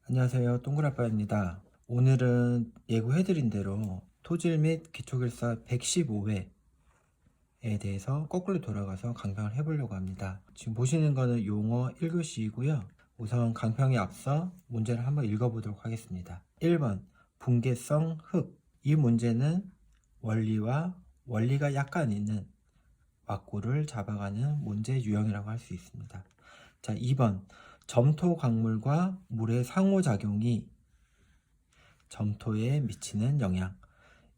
안녕하세요. 동그라빠입니다. 오늘은 예고해드린 대로 토질 및 기초결사 115회에 대해서 거꾸로 돌아가서 강평을 해보려고 합니다. 지금 보시는 거는 용어 1교시이고요. 우선 강평에 앞서 문제를 한번 읽어보도록 하겠습니다. 1번 붕괴성 흙. 이 문제는 원리가 약간 있는 왁구를 잡아가는 문제 유형이라고 할 수 있습니다. 자, 2번 점토 강물과 물의 상호작용이 점토에 미치는 영향.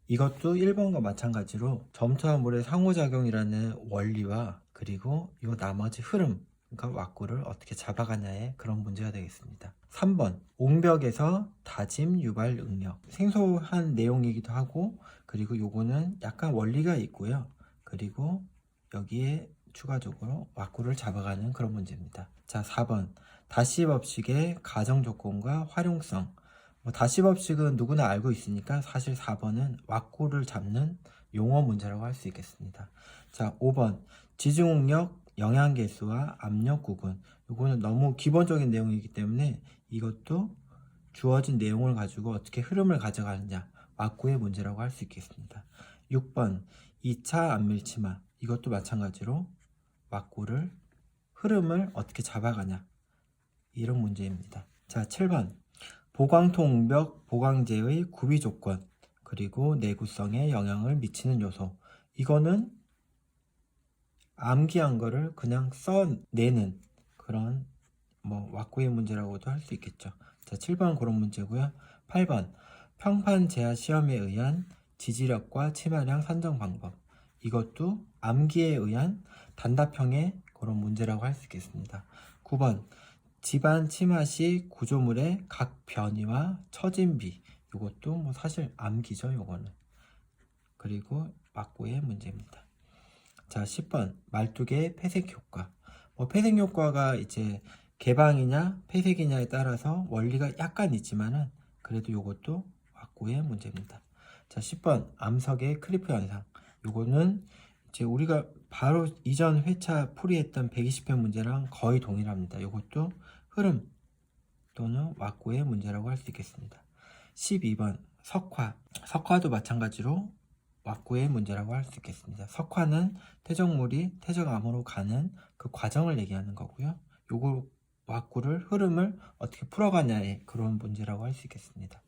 이것도 1번과 마찬가지로 점토와 물의 상호작용이라는 원리와 그리고 이 나머지 흐름, 그러니까 왁구를 어떻게 잡아가냐의 그런 문제가 되겠습니다. 3번 옹벽에서 다짐 유발 응력. 생소한 내용이기도 하고 그리고 요거는 약간 원리가 있고요. 그리고 여기에 추가적으로 왁구를 잡아가는 그런 문제입니다. 자, 4번 다시 법칙의 가정조건과 활용성. 다시 법칙은 누구나 알고 있으니까 사실 4번은 왁구를 잡는 용어 문제라고 할 수 있겠습니다. 자, 5번 지중응력 영양계수와 압력 구분. 이거는 너무 기본적인 내용이기 때문에 이것도 주어진 내용을 가지고 어떻게 흐름을 가져가느냐, 왁구의 문제라고 할 수 있겠습니다. 6번 2차 안밀치마. 이것도 마찬가지로 왁구를 흐름을 어떻게 잡아가냐, 이런 문제입니다. 자, 7번 보광통웅벽 보강제의 구비 조건 그리고 내구성에 영향을 미치는 요소. 이거는 암기한 거를 그냥 써내는 그런 왁구의 문제라고도 할 수 있겠죠. 자, 7번 그런 문제고요. 8번 평판 제하 시험에 의한 지지력과 치마량 산정 방법. 이것도 암기에 의한 단답형의 그런 문제라고 할 수 있겠습니다. 9번 집안 치마 시 구조물의 각 변이와 처짐비. 이것도 사실 암기죠, 요거는. 그리고 왁구의 문제입니다. 자, 10번 말뚝의 폐색 효과. 폐색 효과가 이제 개방이냐 폐색이냐에 따라서 원리가 약간 있지만은 그래도 요것도 왁구의 문제입니다. 자, 10번 암석의 클리프 현상. 요거는 이제 우리가 바로 이전 회차 풀이했던 120회 문제랑 거의 동일합니다. 요것도 흐름 또는 왁구의 문제라고 할 수 있겠습니다. 12번 석화. 석화도 마찬가지로 왁구의 문제라고 할 수 있겠습니다. 석화는 퇴적물이 퇴적암으로 가는 그 과정을 얘기하는 거고요. 요거 왁구를 흐름을 어떻게 풀어가냐의 그런 문제라고 할 수 있겠습니다.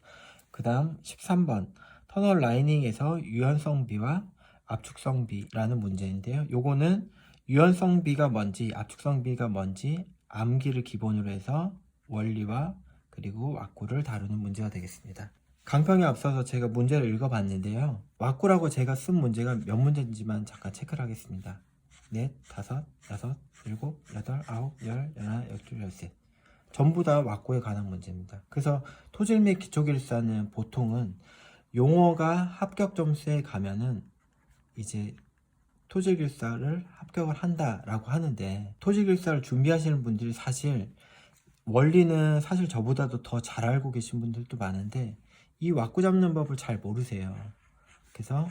그 다음 13번 터널 라이닝에서 유연성비와 압축성비라는 문제인데요. 요거는 유연성비가 뭔지 압축성비가 뭔지 암기를 기본으로 해서 원리와 그리고 왁구를 다루는 문제가 되겠습니다. 강평에 앞서서 제가 문제를 읽어봤는데요. 왁구라고 제가 쓴 문제가 몇 문제인지만 잠깐 체크를 하겠습니다. 넷, 다섯, 여섯, 일곱, 여덟, 아홉, 열, 열하나, 열둘, 열셋. 전부 다 왁구에 관한 문제입니다. 그래서 토질 및 기초결사는 보통은 용어가 합격 점수에 가면은 이제 토질결사를 합격을 한다라고 하는데, 토질결사를 준비하시는 분들이 사실 원리는 사실 저보다도 더 잘 알고 계신 분들도 많은데 이 왁구 잡는 법을 잘 모르세요. 그래서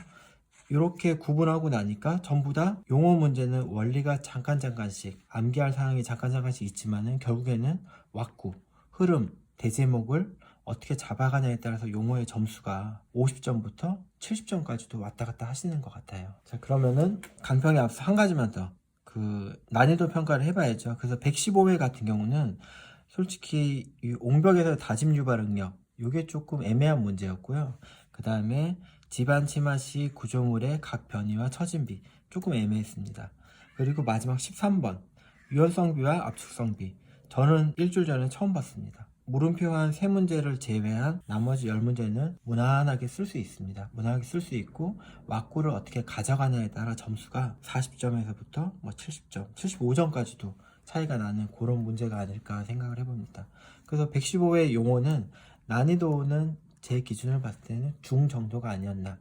이렇게 구분하고 나니까 전부 다 용어 문제는 원리가 잠깐씩 암기할 사항이 잠깐씩 있지만은 결국에는 왁구, 흐름, 대제목을 어떻게 잡아가냐에 따라서 용어의 점수가 50점부터 70점까지도 왔다 갔다 하시는 것 같아요. 자, 그러면은 강평에 앞서 한 가지만 더 그 난이도 평가를 해봐야죠. 그래서 115회 같은 경우는 솔직히 이 옹벽에서 다짐 유발 응력 이게 조금 애매한 문제였고요. 그 다음에 집안 치마 시 구조물의 각 변이와 처짐비 조금 애매했습니다. 그리고 마지막 13번 유연성비와 압축성비, 저는 일주일 전에 처음 봤습니다. 물음표 한 3문제를 제외한 나머지 10문제는 무난하게 쓸 수 있습니다. 무난하게 쓸 수 있고 왁구를 어떻게 가져가냐에 따라 점수가 40점에서부터 70점, 75점까지도 차이가 나는 그런 문제가 아닐까 생각을 해봅니다. 그래서 115회 용어는 난이도는 제 기준을 봤을 때는 중 정도가 아니었나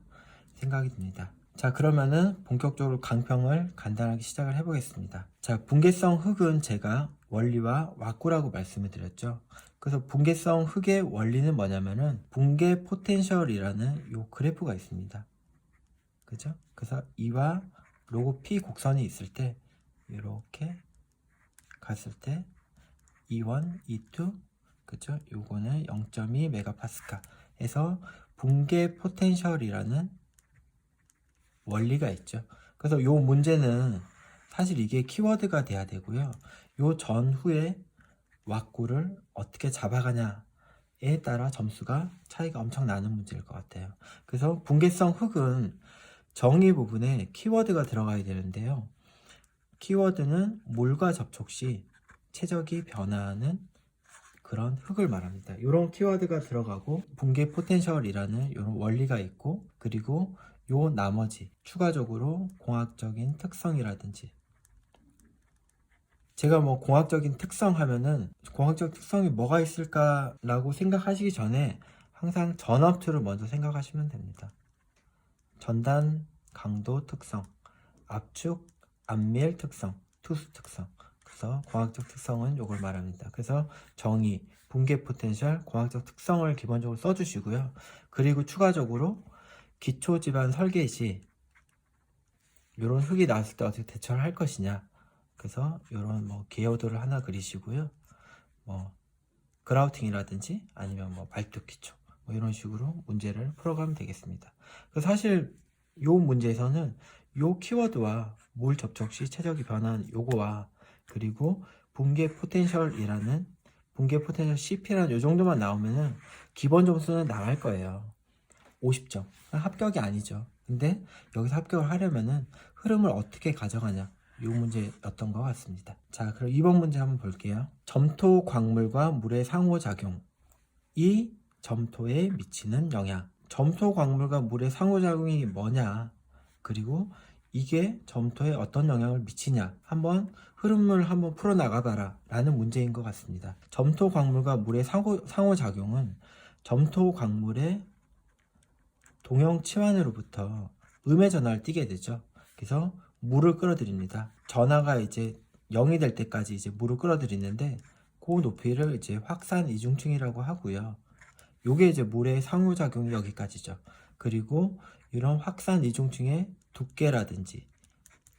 생각이 듭니다. 자, 그러면은 본격적으로 강평을 간단하게 시작을 해보겠습니다. 자, 붕괴성 흙은 제가 원리와 왁구라고 말씀을 드렸죠. 그래서 붕괴성 흙의 원리는 뭐냐면은 붕괴 포텐셜이라는 요 그래프가 있습니다. 그죠? 그래서 E와 로고 P 곡선이 있을 때 이렇게 갔을 때 E1, E2, 그죠? 요거는 0.2 메가파스칼 해서 붕괴 포텐셜이라는 원리가 있죠. 그래서 요 문제는 사실 이게 키워드가 돼야 되고요. 요 전후에 왁구를 어떻게 잡아가냐에 따라 점수가 차이가 엄청 나는 문제일 것 같아요. 그래서 붕괴성 흑은 정의 부분에 키워드가 들어가야 되는데요. 키워드는 물과 접촉 시 최적이 변화하는 그런 흑을 말합니다. 이런 키워드가 들어가고 붕괴 포텐셜이라는 이런 원리가 있고, 그리고 요 나머지 추가적으로 공학적인 특성이라든지, 제가 뭐 공학적인 특성 하면은 공학적 특성이 뭐가 있을까라고 생각하시기 전에 항상 전압투를 먼저 생각하시면 됩니다. 전단 강도 특성, 압축 안밀 특성, 투수 특성. 그래서 공학적 특성은 이걸 말합니다. 그래서 정의, 붕괴 포텐셜, 공학적 특성을 기본적으로 써주시고요. 그리고 추가적으로 기초 집안 설계 시 이런 흙이 나왔을 때 어떻게 대처를 할 것이냐. 그래서 이런 뭐 계열도를 하나 그리시고요. 뭐 그라우팅이라든지 아니면 뭐 발톱 기초 뭐 이런 식으로 문제를 풀어가면 되겠습니다. 사실 요 문제에서는 요 키워드와 물 접촉 시 최적이 변한 요거와 그리고 붕괴 포텐셜이라는 붕괴 포텐셜 CP라는 요 정도만 나오면은 기본 점수는 나갈 거예요. 50점. 합격이 아니죠. 근데 여기서 합격을 하려면은 흐름을 어떻게 가져가냐. 요 문제였던 것 같습니다. 자, 그럼 2번 문제 한번 볼게요. 점토 광물과 물의 상호작용. 이 점토에 미치는 영향. 점토 광물과 물의 상호작용이 뭐냐, 그리고 이게 점토에 어떤 영향을 미치냐, 한번 흐름을 한번 풀어나가봐라 라는 문제인 것 같습니다. 점토 광물과 물의 상호작용은 점토 광물의 동형 치환으로부터 음의 전하를 띠게 되죠. 그래서 물을 끌어들입니다. 전하가 이제 0이 될 때까지 이제 물을 끌어들이는데 그 높이를 이제 확산 이중층이라고 하고요. 요게 이제 물의 상호작용이 여기까지죠. 그리고 이런 확산 이중층의 두께라든지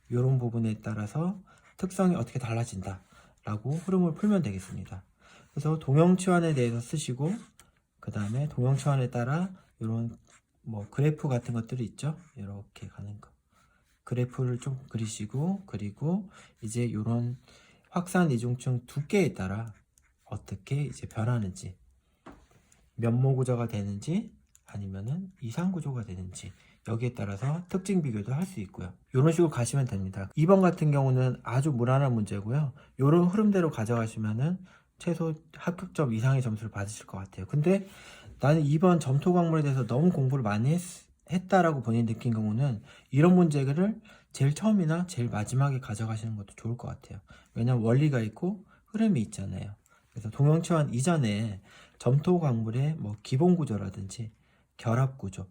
이런 부분에 따라서 특성이 어떻게 달라진다 라고 흐름을 풀면 되겠습니다. 그래서 동형치환에 대해서 쓰시고, 그 다음에 동형치환에 따라 이런 뭐 그래프 같은 것들이 있죠. 이렇게 가는 거 그래프를 좀 그리시고, 그리고 이제 이런 확산 이중층 두께에 따라 어떻게 이제 변하는지, 면모 구조가 되는지 아니면은 이상 구조가 되는지 여기에 따라서 특징 비교도 할 수 있고요. 이런 식으로 가시면 됩니다. 2번 같은 경우는 아주 무난한 문제고요. 이런 흐름대로 가져가시면은 최소 합격점 이상의 점수를 받으실 것 같아요. 근데 나는 2번 점토 광물에 대해서 너무 공부를 많이 했다라고 본인이 느낀 경우는 이런 문제를 제일 처음이나 제일 마지막에 가져가시는 것도 좋을 것 같아요. 왜냐면 원리가 있고 흐름이 있잖아요. 그래서 동형치환 이전에 점토 광물의 뭐 기본 구조라든지 결합 구조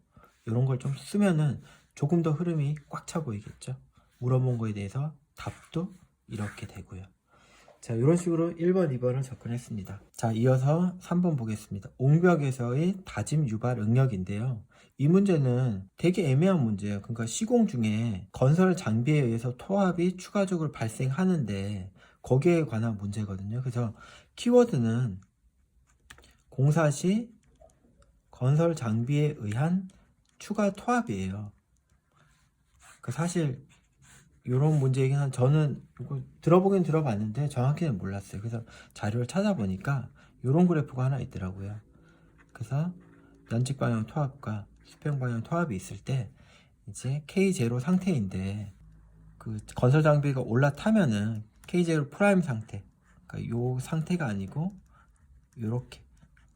이런 걸 좀 쓰면은 조금 더 흐름이 꽉 차 보이겠죠. 물어본 거에 대해서 답도 이렇게 되고요. 자, 이런 식으로 1번, 2번을 접근했습니다. 자, 이어서 3번 보겠습니다. 옹벽에서의 다짐 유발 응력인데요. 이 문제는 되게 애매한 문제예요. 그러니까 시공 중에 건설 장비에 의해서 토합이 추가적으로 발생하는데 거기에 관한 문제거든요. 그래서 키워드는 공사 시 건설 장비에 의한 추가 토합이에요. 사실 이런 문제이긴 한, 저는 이거 들어보긴 들어봤는데 정확히는 몰랐어요. 그래서 자료를 찾아보니까 이런 그래프가 하나 있더라고요. 그래서 연직 방향 토합과 수평 방향 토합이 있을 때 이제 K0 상태인데 그 건설 장비가 올라타면은 K0 프라임 상태, 그러니까 요 상태가 아니고 요렇게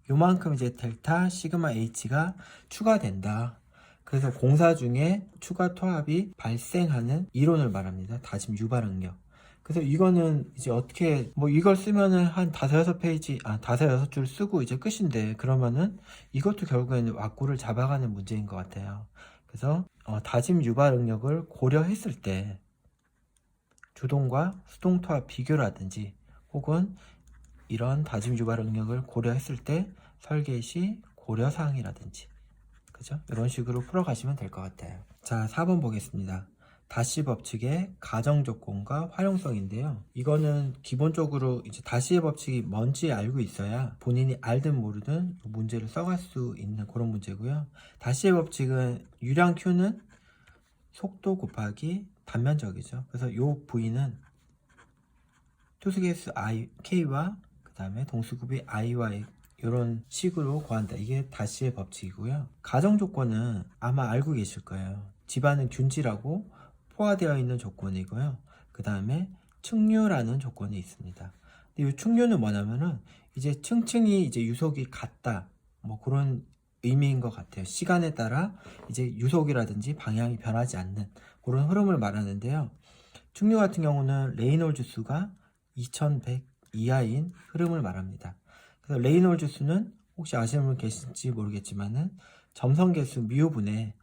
요만큼 이제 델타 시그마 H가 추가된다. 그래서 공사 중에 추가 토합이 발생하는 이론을 말합니다. 다짐 유발 응력. 그래서 이거는 이제 어떻게 뭐 이걸 쓰면은 한 5-6페이지, 5-6줄 쓰고 이제 끝인데, 그러면은 이것도 결국에는 왁구를 잡아가는 문제인 것 같아요. 그래서 다짐 유발 응력을 고려했을 때 주동과 수동 토합 비교라든지 혹은 이런 다짐 유발 응력을 고려했을 때 설계 시 고려사항이라든지, 그죠? 이런 식으로 풀어가시면 될 것 같아요. 자, 4번 보겠습니다. 다시 법칙의 가정 조건과 활용성인데요. 이거는 기본적으로 이제 다시의 법칙이 뭔지 알고 있어야 본인이 알든 모르든 문제를 써갈 수 있는 그런 문제고요. 다시의 법칙은 유량 Q는 속도 곱하기 단면적이죠. 그래서 이 V는 투수계수 K와 그 다음에 동수급이 I와 이런 식으로 구한다. 이게 다시의 법칙이고요. 가정 조건은 아마 알고 계실 거예요. 집안은 균질하고 포화되어 있는 조건이고요. 그 다음에 층류라는 조건이 있습니다. 근데 이 층류는 뭐냐면은 이제 층층이 이제 유속이 같다. 뭐 그런 의미인 것 같아요. 시간에 따라 이제 유속이라든지 방향이 변하지 않는 그런 흐름을 말하는데요. 층류 같은 경우는 레이놀즈 수가 2100 이하인 흐름을 말합니다. 그래서 레이놀즈 수는 혹시 아시는 분 계실지 모르겠지만은 점성계수 미우분의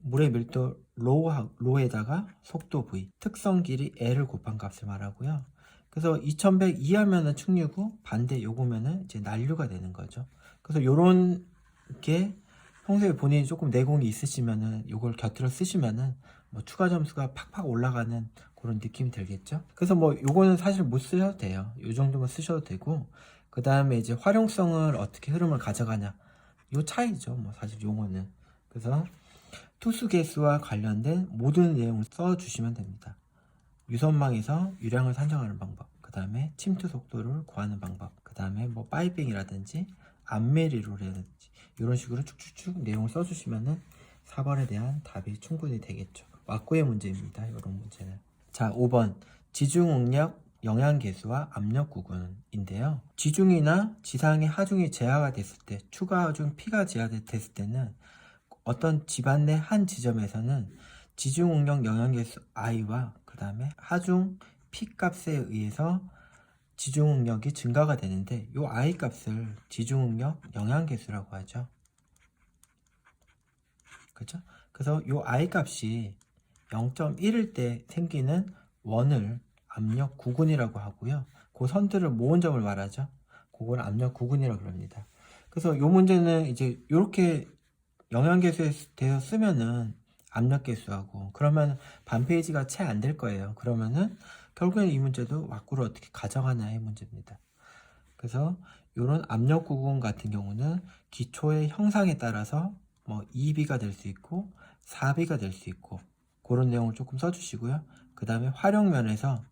물의 밀도 로에다가 속도 v, 특성 길이 l을 곱한 값을 말하고요. 그래서 2100 이하면은 층류고 반대 요거면은 이제 난류가 되는 거죠. 그래서 요런 게 평소에 본인이 조금 내공이 있으시면은 요걸 곁들여 쓰시면은 뭐 추가 점수가 팍팍 올라가는 그런 느낌이 들겠죠. 그래서 뭐 요거는 사실 못 쓰셔도 돼요. 요 정도만 쓰셔도 되고, 그 다음에 이제 활용성을 어떻게 흐름을 가져가냐 요 차이죠. 뭐 사실 용어는. 그래서 투수 개수와 관련된 모든 내용을 써주시면 됩니다. 유선망에서 유량을 산정하는 방법, 그 다음에 침투 속도를 구하는 방법, 그 다음에 뭐 파이빙이라든지 암메리로라든지 이런 식으로 쭉쭉쭉 내용을 써주시면은 4번에 대한 답이 충분히 되겠죠. 왁구의 문제입니다. 이런 문제는. 자, 5번 지중응력 영양계수와 압력구근인데요. 지중이나 지상의 하중이 제하가 됐을 때, 추가 하중 P가 제하됐을 때는 어떤 집안 내 한 지점에서는 지중응력 영양계수 I와 그 다음에 하중 P 값에 의해서 지중응력이 증가가 되는데, 이 I 값을 지중응력 영양계수라고 하죠. 그죠? 그래서 이 I 값이 0.1일 때 생기는 원을 압력 구근이라고 하고요. 그 선들을 모은 점을 말하죠. 그걸 압력 구근이라고 그럽니다. 그래서 이 문제는 이제 이렇게 영양계수에 대해서 쓰면은 압력계수하고 그러면 반페이지가 채 안 될 거예요. 그러면은 결국엔 이 문제도 왁구를 어떻게 가져가냐의 문제입니다. 그래서 이런 압력구근 같은 경우는 기초의 형상에 따라서 뭐 2B가 될 수 있고 4B가 될 수 있고 그런 내용을 조금 써주시고요. 그 다음에 활용면에서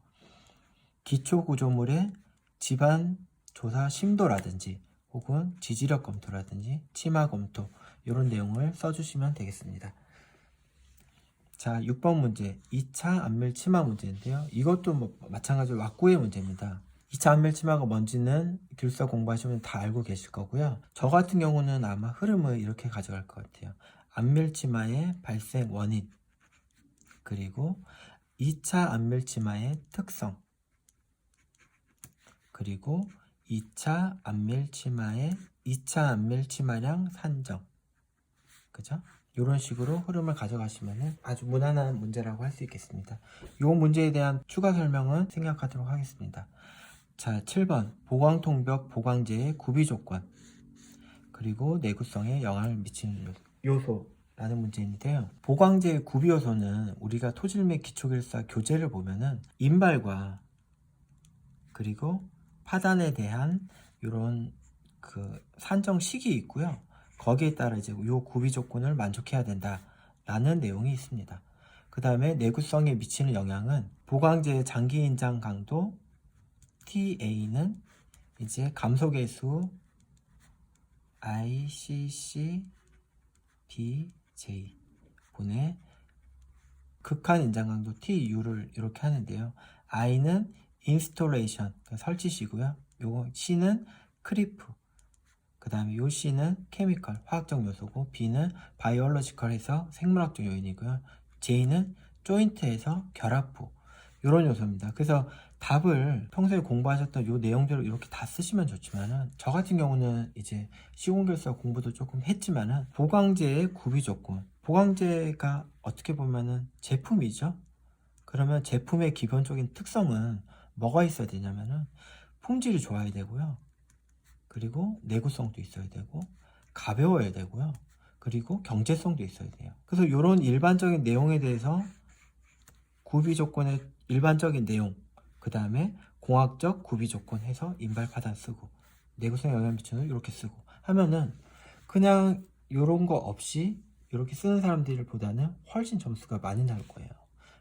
기초구조물의 집안 조사 심도라든지 혹은 지지력 검토라든지 치마 검토 이런 내용을 써주시면 되겠습니다. 자, 6번 문제 2차 안밀 치마 문제인데요. 이것도 뭐 마찬가지로 왁구의 문제입니다. 2차 안밀 치마가 뭔지는 교사 공부하시면 다 알고 계실 거고요. 저 같은 경우는 아마 흐름을 이렇게 가져갈 것 같아요. 안밀 치마의 발생 원인, 그리고 2차 안밀 치마의 특성, 그리고 2차 안밀 치마의 2차 안밀 치마량 산정, 그죠? 이런 식으로 흐름을 가져가시면 아주 무난한 문제라고 할 수 있겠습니다. 이 문제에 대한 추가 설명은 생략하도록 하겠습니다. 자, 7번 보광통벽 보광재의 구비 조건, 그리고 내구성에 영향을 미치는 요소라는 문제인데요. 보광재의 구비 요소는 우리가 토질 및 기초결사 교재를 보면은 인발과 그리고 파단에 대한 이런 그 산정식이 있고요. 거기에 따라 이제 요 구비 조건을 만족해야 된다라는 내용이 있습니다. 그 다음에 내구성에 미치는 영향은 보광재의 장기 인장 강도 TA는 이제 감소계수 ICC BJ 분의 극한 인장 강도 TU를 이렇게 하는데요. I는 인스톨레이션 설치시고요. 요거 C는 크리프, 그 다음에 요 C는 케미컬 화학적 요소고, B는 바이올로지컬 해서 생물학적 요인이고요. J는 조인트에서 결합부 이런 요소입니다. 그래서 답을 평소에 공부하셨던 요 내용대로 이렇게 다 쓰시면 좋지만은, 저 같은 경우는 이제 시공결사 공부도 조금 했지만은 보광재의 구비 조건, 보광재가 어떻게 보면은 제품이죠. 그러면 제품의 기본적인 특성은 뭐가 있어야 되냐면은 품질이 좋아야 되고요. 그리고 내구성도 있어야 되고 가벼워야 되고요. 그리고 경제성도 있어야 돼요. 그래서 이런 일반적인 내용에 대해서 구비 조건의 일반적인 내용, 그 다음에 공학적 구비 조건 해서 인발 파단 쓰고 내구성에 영향 미치는 이렇게 쓰고 하면은 그냥 이런 거 없이 이렇게 쓰는 사람들보다는 훨씬 점수가 많이 나올 거예요.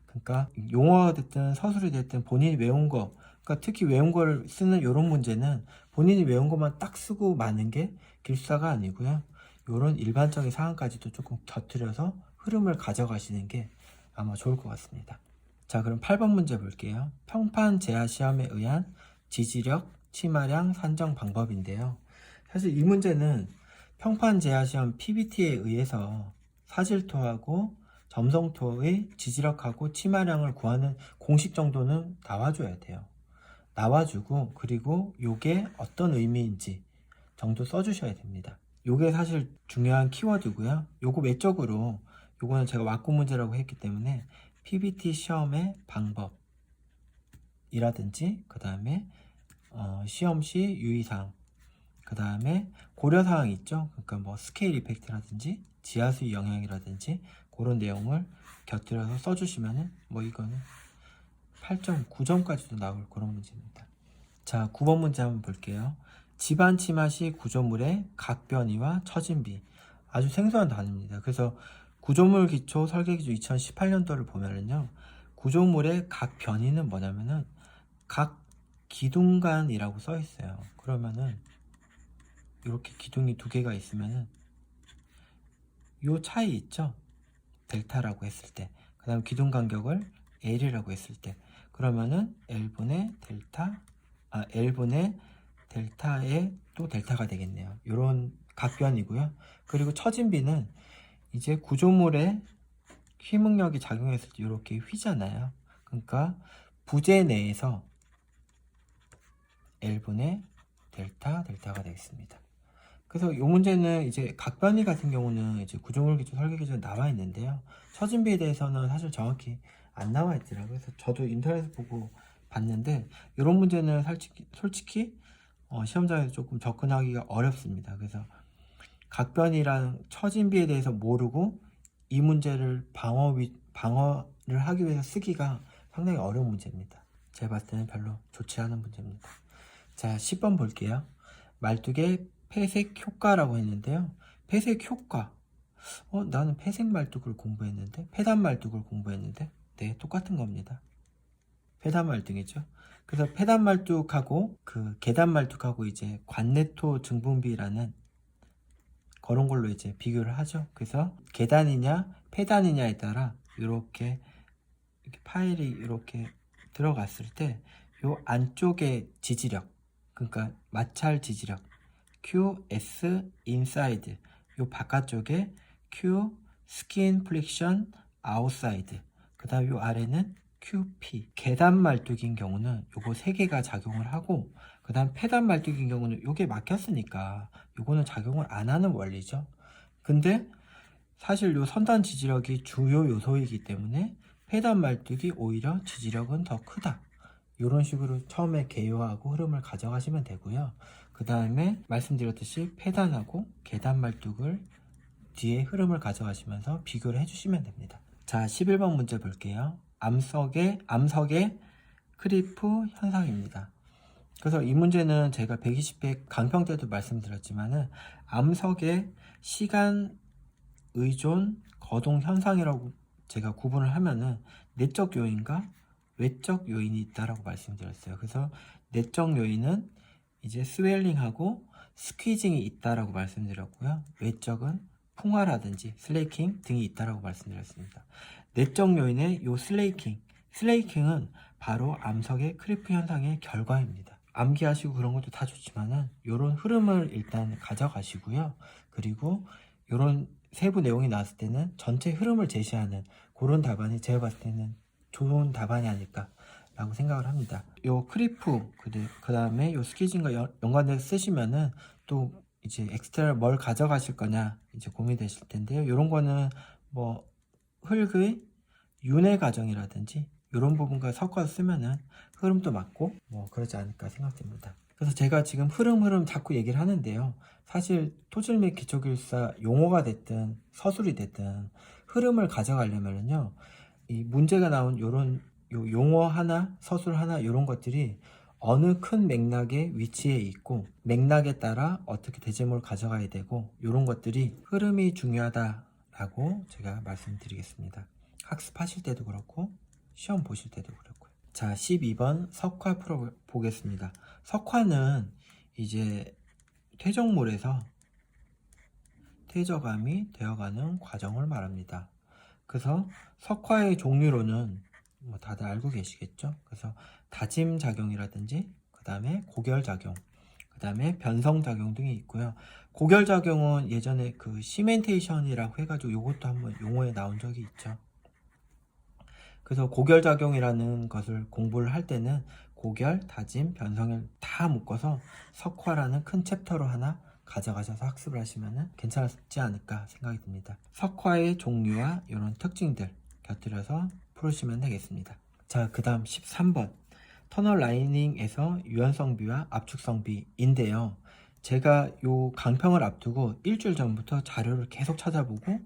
그러니까 용어가 됐든 서술이 됐든 본인이 외운 거, 그러니까 특히 외운 걸 쓰는 이런 문제는 본인이 외운 것만 딱 쓰고 마는 게 길수사가 아니고요. 이런 일반적인 상황까지도 조금 곁들여서 흐름을 가져가시는 게 아마 좋을 것 같습니다. 자, 그럼 8번 문제 볼게요. 평판 제하 시험에 의한 지지력, 치마량 산정 방법인데요. 사실 이 문제는 평판 제하 시험 PBT에 의해서 사질토하고 점성토의 지지력하고 치마량을 구하는 공식 정도는 나와줘야 돼요. 나와주고 그리고 요게 어떤 의미인지 정도 써주셔야 됩니다. 요게 사실 중요한 키워드고요. 요거 외적으로 요거는 제가 왁구 문제라고 했기 때문에 PBT 시험의 방법이라든지 그 다음에 시험 시 유의사항, 그 다음에 고려사항이 있죠. 그러니까 뭐 스케일 이펙트라든지 지하수의 영향이라든지 그런 내용을 곁들여서 써주시면은 뭐 이거는 8점, 9점까지도 나올 그런 문제입니다. 자, 9번 문제 한번 볼게요. 집안 치마 시 구조물의 각변이와 처진비. 아주 생소한 단어입니다. 그래서 구조물 기초 설계 기준 2018년도를 보면은요, 구조물의 각변이는 뭐냐면은 각 기둥간이라고 써 있어요. 그러면은 이렇게 기둥이 두 개가 있으면은 요 차이 있죠? 델타라고 했을 때, 그 다음 기둥 간격을 L이라고 했을 때, 그러면은 L분의 델타에 또 델타가 되겠네요. 요런 각변이고요. 그리고 처진비는 이제 구조물에 휘응력이 작용했을 때 이렇게 휘잖아요. 그러니까 부재 내에서 L분의 델타가 되겠습니다. 그래서 이 문제는 이제 각변이 같은 경우는 이제 구조물 기초 설계 기준에 나와 있는데요. 처진비에 대해서는 사실 정확히 안 나와 있더라고요. 그래서 저도 인터넷 보고 봤는데 이런 문제는 솔직히 시험장에서 조금 접근하기가 어렵습니다. 그래서 각변이랑 처진비에 대해서 모르고 이 문제를 방어를 하기 위해서 쓰기가 상당히 어려운 문제입니다. 제가 봤을 때는 별로 좋지 않은 문제입니다. 자, 10번 볼게요. 말뚝의 폐색 효과라고 했는데요. 폐색 효과. 나는 폐색 말뚝을 공부했는데, 폐단 말뚝을 공부했는데, 네, 똑같은 겁니다. 폐단 말뚝이죠. 그래서 폐단 말뚝하고 그 계단 말뚝하고 이제 관내토 증분비라는 그런 걸로 이제 비교를 하죠. 그래서 계단이냐 폐단이냐에 따라 이렇게 파일이 이렇게 들어갔을 때 요 안쪽의 지지력, 그러니까 마찰 지지력 QS 인사이드, 요 바깥쪽에 Q 스킨 플릭션 아웃사이드, 그 다음 요 아래는 QP. 계단 말뚝인 경우는 요거 세 개가 작용을 하고, 그 다음 폐단 말뚝인 경우는 요게 막혔으니까 요거는 작용을 안 하는 원리죠. 근데 사실 요 선단 지지력이 주요 요소이기 때문에 폐단 말뚝이 오히려 지지력은 더 크다. 이런 식으로 처음에 개요하고 흐름을 가져가시면 되고요. 그 다음에 말씀드렸듯이 폐단하고 계단 말뚝을 뒤에 흐름을 가져가시면서 비교를 해주시면 됩니다. 자, 11번 문제 볼게요. 암석의 크리프 현상입니다. 그래서 이 문제는 제가 120회 강평 때도 말씀드렸지만은 암석의 시간 의존 거동 현상이라고 제가 구분을 하면은 내적 요인과 외적 요인이 있다라고 말씀드렸어요. 그래서 내적 요인은 이제 스웰링하고 스퀴징이 있다라고 말씀드렸고요. 외적은 풍화라든지 슬레이킹 등이 있다라고 말씀드렸습니다. 내적 요인의 요 슬레이킹은 바로 암석의 크리프 현상의 결과입니다. 암기하시고 그런 것도 다 좋지만은 요런 흐름을 일단 가져가시고요. 그리고 요런 세부 내용이 나왔을 때는 전체 흐름을 제시하는 그런 답안이 제가 봤을 때는 좋은 답안이 아닐까 라고 생각을 합니다. 요 크리프 그 다음에 요 스퀴징과 연관돼서 쓰시면은 또 이제 엑스트라 뭘 가져가실 거냐 이제 고민되실 텐데요. 요런 거는 뭐 흙의 윤회 과정이라든지 이런 부분과 섞어서 쓰면은 흐름도 맞고 뭐 그러지 않을까 생각됩니다. 그래서 제가 지금 흐름 자꾸 얘기를 하는데요. 사실 토질 및 기초기술사 용어가 됐든 서술이 됐든 흐름을 가져가려면요, 이 문제가 나온 요런 용어 하나, 서술 하나 이런 것들이 어느 큰 맥락의 위치에 있고 맥락에 따라 어떻게 대제목을 가져가야 되고 이런 것들이 흐름이 중요하다라고 제가 말씀드리겠습니다. 학습하실 때도 그렇고 시험 보실 때도 그렇고요. 자, 12번 석화 풀어보겠습니다. 석화는 이제 퇴적물에서 퇴적암이 되어가는 과정을 말합니다. 그래서 석화의 종류로는 뭐 다들 알고 계시겠죠? 그래서 다짐 작용이라든지 그 다음에 고결 작용, 그 다음에 변성 작용 등이 있고요. 고결 작용은 예전에 그 시멘테이션이라고 해가지고 이것도 한번 용어에 나온 적이 있죠. 그래서 고결 작용이라는 것을 공부를 할 때는 고결, 다짐, 변성을 다 묶어서 석화라는 큰 챕터로 하나 가져가셔서 학습을 하시면 괜찮지 않을까 생각이 듭니다. 석화의 종류와 이런 특징들 곁들여서 풀으시면 되겠습니다. 자, 그 다음 13번 터널 라이닝에서 유연성비와 압축성비인데요. 제가 요 강평을 앞두고 일주일 전부터 자료를 계속 찾아보고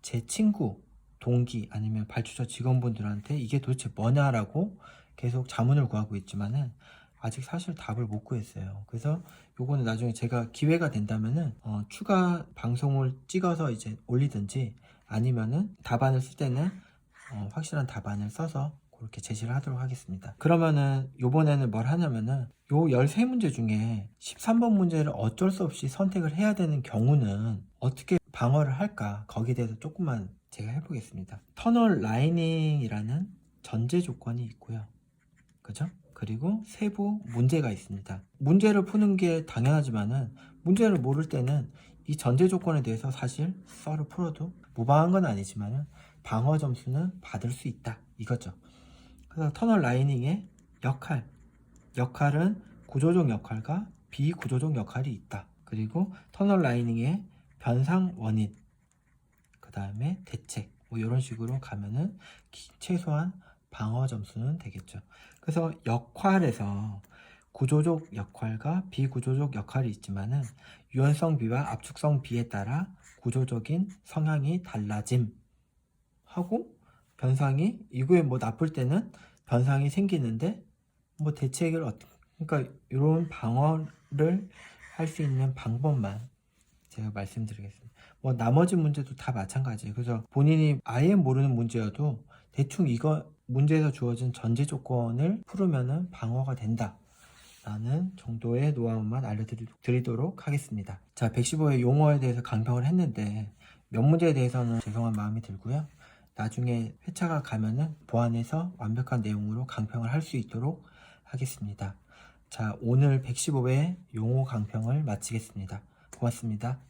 제 친구, 동기 아니면 발주처 직원분들한테 이게 도대체 뭐냐라고 계속 자문을 구하고 있지만은 아직 사실 답을 못 구했어요. 그래서 요거는 나중에 제가 기회가 된다면은 추가 방송을 찍어서 이제 올리든지 아니면은 답안을 쓸 때는 확실한 답안을 써서 그렇게 제시를 하도록 하겠습니다. 그러면은 요번에는 뭘 하냐면은 요 13문제 중에 13번 문제를 어쩔 수 없이 선택을 해야 되는 경우는 어떻게 방어를 할까, 거기에 대해서 조금만 제가 해보겠습니다. 터널 라이닝이라는 전제 조건이 있고요. 그죠? 그리고 세부 문제가 있습니다. 문제를 푸는 게 당연하지만은 문제를 모를 때는 이 전제 조건에 대해서 사실 썰을 풀어도 무방한 건 아니지만은 방어 점수는 받을 수 있다 이거죠. 그래서 터널 라이닝의 역할은 구조적 역할과 비구조적 역할이 있다. 그리고 터널 라이닝의 변상 원인, 그 다음에 대책, 뭐 이런 식으로 가면은 최소한 방어 점수는 되겠죠. 그래서 역할에서 구조적 역할과 비구조적 역할이 있지만은 유연성 비와 압축성 비에 따라 구조적인 성향이 달라짐 하고 변상이 이거에 뭐 나쁠 때는 변상이 생기는데 뭐 대책을 그러니까 이런 방어를 할 수 있는 방법만 제가 말씀드리겠습니다. 뭐 나머지 문제도 다 마찬가지예요. 그래서 본인이 아예 모르는 문제여도 대충 이거 문제에서 주어진 전제 조건을 풀으면은 방어가 된다 라는 정도의 노하우만 알려드리도록 하겠습니다. 자, 115의 용어에 대해서 강평을 했는데 몇 문제에 대해서는 죄송한 마음이 들고요. 나중에 회차가 가면은 보완해서 완벽한 내용으로 강평을 할 수 있도록 하겠습니다. 자, 오늘 115회 용어 강평을 마치겠습니다. 고맙습니다.